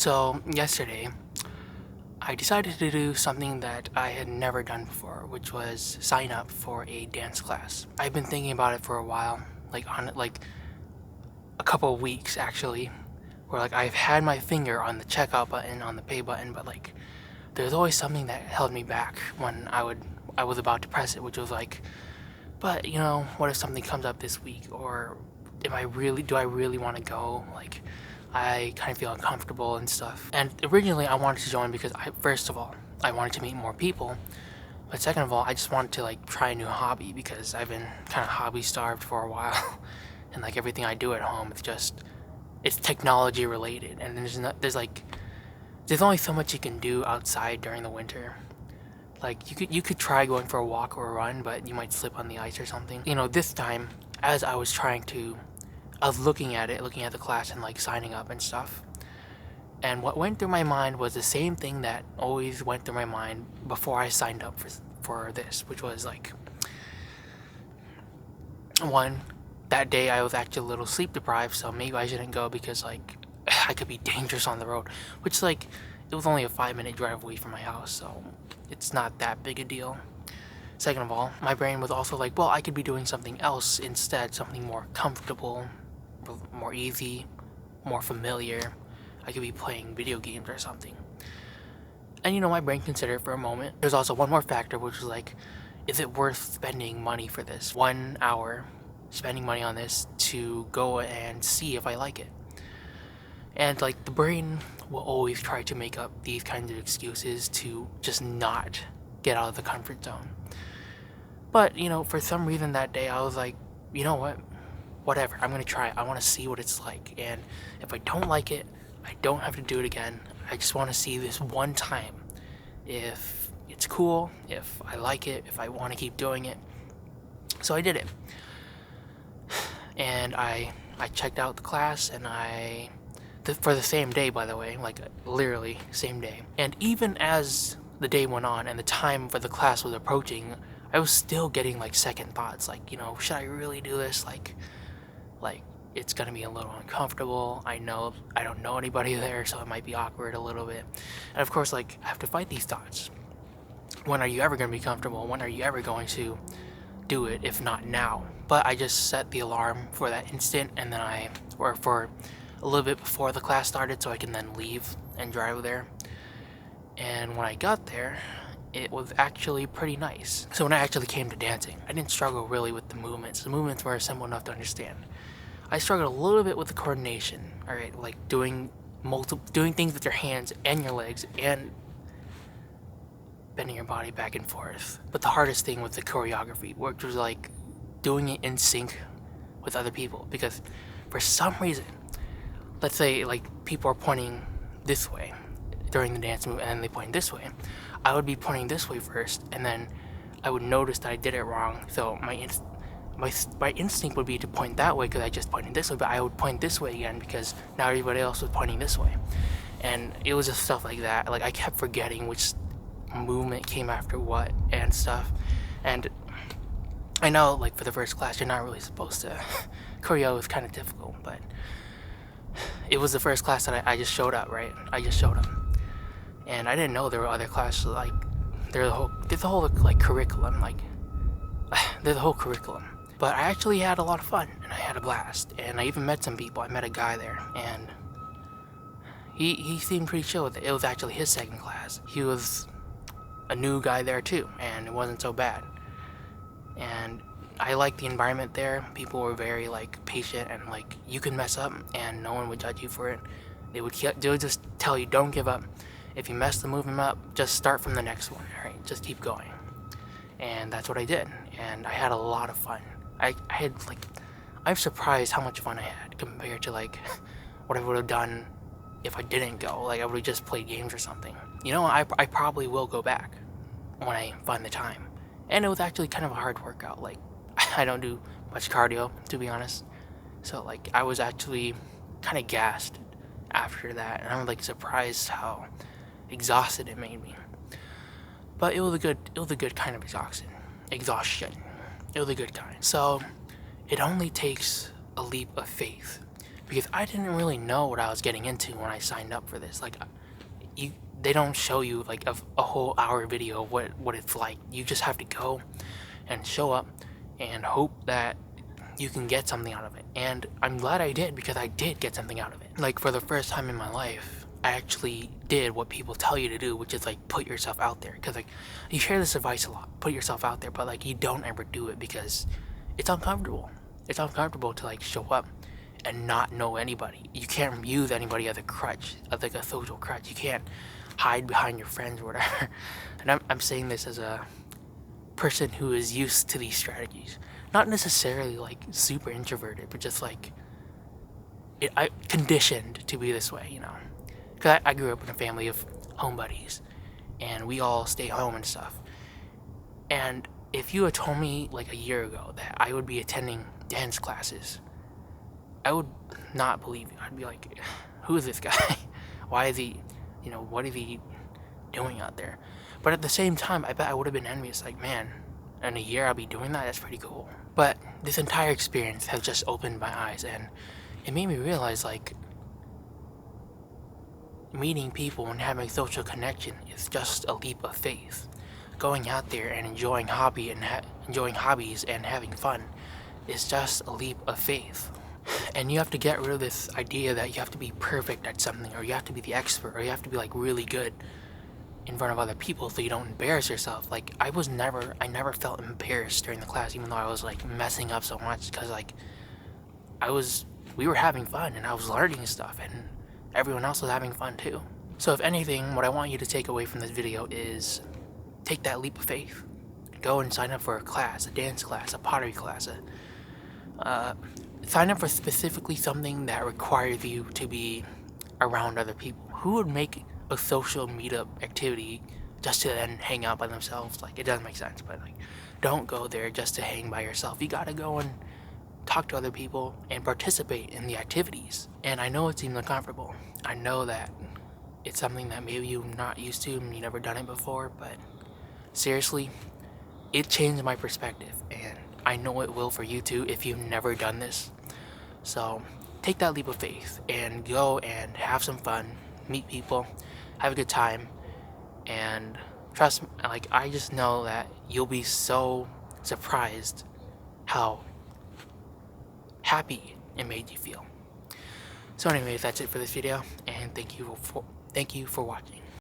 So yesterday, I decided to do something that I had never done before, which was sign up for a dance class. I've been thinking about it for a while, like a couple of weeks actually, where I've had my finger on the checkout button, on the pay button, but there's always something that held me back when I was about to press it, which was but what if something comes up this week, or do I really want to go? I kind of feel uncomfortable and stuff. And originally I wanted to join because first of all, I wanted to meet more people. But second of all, I just wanted to try a new hobby because I've been kind of hobby starved for a while. And everything I do at home, it's technology related. And there's only so much you can do outside during the winter. You could try going for a walk or a run, but you might slip on the ice or something. This time, as I was looking at the class and signing up and stuff. And what went through my mind was the same thing that always went through my mind before I signed up for this, which was one, that day I was actually a little sleep deprived, so maybe I shouldn't go because I could be dangerous on the road, which it was only a 5-minute drive away from my house, so it's not that big a deal. Second of all, my brain was also well, I could be doing something else instead, something more comfortable, more easy, more familiar. I could be playing video games or something. And my brain considered it for a moment. There's also one more factor, which was is it worth spending money for this? 1 hour spending money on this to go and see if I like it. And the brain will always try to make up these kinds of excuses to just not get out of the comfort zone. But, for some reason that day I was you know what? Whatever, I'm gonna try it. I wanna see what it's like. And if I don't like it, I don't have to do it again. I just wanna see this one time if it's cool, if I like it, if I wanna keep doing it. So I did it. And I checked out the class, and for the same day, by the way, literally same day. And even as the day went on and the time for the class was approaching, I was still getting second thoughts, should I really do this? It's gonna be a little uncomfortable. I know I don't know anybody there, so it might be awkward a little bit. And of course, I have to fight these thoughts. When are you ever gonna be comfortable? When are you ever going to do it, if not now? But I just set the alarm for that instant, and then for a little bit before the class started, so I can then leave and drive there. And when I got there, it was actually pretty nice. So when I actually came to dancing, I didn't struggle really with the movements. The movements were simple enough to understand. I struggled a little bit with the coordination, alright, doing things with your hands and your legs and bending your body back and forth. But the hardest thing was the choreography, which was doing it in sync with other people. Because for some reason, let's say people are pointing this way during the dance move, and then they point this way. I would be pointing this way first, and then I would notice that I did it wrong. So my instinct would be to point that way because I just pointed this way, but I would point this way again because now everybody else was pointing this way. And it was just stuff like that. I kept forgetting which movement came after what and stuff. And I know for the first class you're not really supposed to choreo is kind of difficult, but it was the first class that I just showed up, right? I just showed up. And I didn't know there were other classes, there's a whole curriculum, there's a whole curriculum. But I actually had a lot of fun, and I had a blast, and I even met some people. I met a guy there, and he seemed pretty chill with it. It was actually his second class. He was a new guy there too, and it wasn't so bad. And I liked the environment there. People were very patient, and you could mess up, and no one would judge you for it. They would just tell you, don't give up. If you mess the movement up, just start from the next one, alright? Just keep going. And that's what I did, and I had a lot of fun. I'm surprised how much fun I had compared to what I would have done if I didn't go. I would have just played games or something. I probably will go back when I find the time. And it was actually kind of a hard workout. I don't do much cardio, to be honest. So I was actually kind of gassed after that, and I'm surprised how exhausted it made me. But it was a good kind of exhaustion. It was a good kind. So it only takes a leap of faith because I didn't really know what I was getting into when I signed up for this. Like, they don't show you like a whole hour video of what it's like. You just have to go and show up and hope that you can get something out of it. And I'm glad I did, because I did get something out of it. Like, for the first time in my life, I actually did what people tell you to do, which is like put yourself out there. Because like, you hear this advice a lot, put yourself out there, but like, you don't ever do it because it's uncomfortable. It's uncomfortable to like show up and not know anybody. You can't use anybody as a crutch, as like a social crutch. You can't hide behind your friends or whatever. And I'm saying this as a person who is used to these strategies. Not necessarily like super introverted, but just like I conditioned to be this way, you know. Because I grew up in a family of home buddies, and we all stay home and stuff. And if you had told me like a year ago that I would be attending dance classes, I would not believe you. I'd be like, who is this guy? Why is he, what is he doing out there? But at the same time, I bet I would have been envious. Like, man, in a year I'll be doing that? That's pretty cool. But this entire experience has just opened my eyes, and it made me realize, like, meeting people and having social connection is just a leap of faith. Going out there and enjoying enjoying hobbies and having fun is just a leap of faith. And you have to get rid of this idea that you have to be perfect at something, or you have to be the expert, or you have to be like really good in front of other people so you don't embarrass yourself. Like, I never felt embarrassed during the class, even though I was like messing up so much, because like we were having fun and I was learning stuff, and everyone else was having fun too. So if anything, what I want you to take away from this video is take that leap of faith. Go and sign up for a class, a dance class, a pottery class, sign up for specifically something that requires you to be around other people. Who would make a social meetup activity just to then hang out by themselves? Like, it doesn't make sense. But like, don't go there just to hang by yourself. You gotta go and talk to other people and participate in the activities. And I know it seems uncomfortable. I know that it's something that maybe you're not used to and you've never done it before, but seriously, it changed my perspective, and I know it will for you too if you've never done this. So take that leap of faith and go and have some fun, meet people, have a good time, and trust me, like, I just know that you'll be so surprised how happy it made you feel. So anyways, that's it for this video, and thank you for watching.